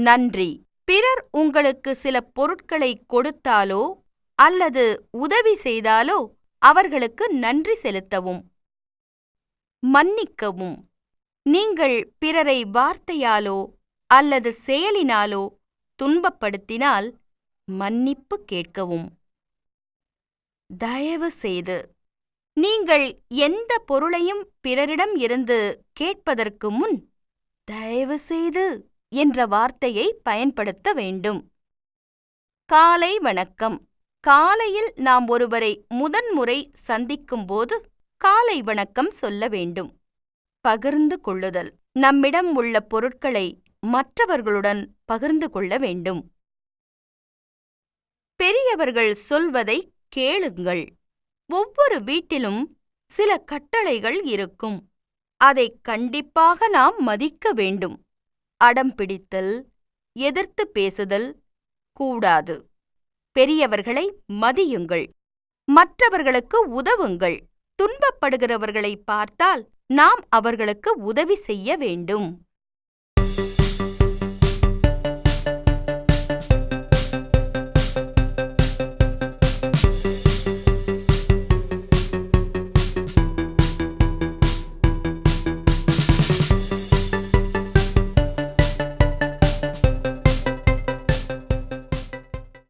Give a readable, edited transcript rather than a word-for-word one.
நன்றி. பிறர் உங்களுக்கு சில பொருட்களை கொடுத்தாலோ அல்லது உதவி செய்தாலோ அவர்களுக்கு நன்றி செலுத்தவும். மன்னிக்கவும். நீங்கள் பிறரை வார்த்தையாலோ அல்லது செயலினாலோ துன்பப்படுத்தினால் மன்னிப்பு கேட்கவும். தயவு செய்து. நீங்கள் எந்த பொருளையும் பிறரிடம் இருந்து கேட்பதற்கு முன் தயவு செய்து என்ற வார்த்தையை பயன்படுத்த வேண்டும். காலை வணக்கம். காலையில் நாம் ஒருவரை முதன்முறை சந்திக்கும்போது காலை வணக்கம் சொல்ல வேண்டும். பகிர்ந்து கொள்ளுதல். நம்மிடம் உள்ள பொருட்களை மற்றவர்களுடன் பகிர்ந்து கொள்ள வேண்டும். பெரியவர்கள் சொல்வதை கேளுங்கள். ஒவ்வொரு வீட்டிலும் சில கட்டளைகள் இருக்கும். அதை கண்டிப்பாக நாம் மதிக்க வேண்டும். அடம் பிடித்தல், எதிர்த்து பேசுதல் கூடாது. பெரியவர்களை மதியுங்கள். மற்றவர்களுக்கு உதவுங்கள். துன்பப்படுகிறவர்களை பார்த்தால் நாம் அவர்களுக்கு உதவி செய்ய வேண்டும்.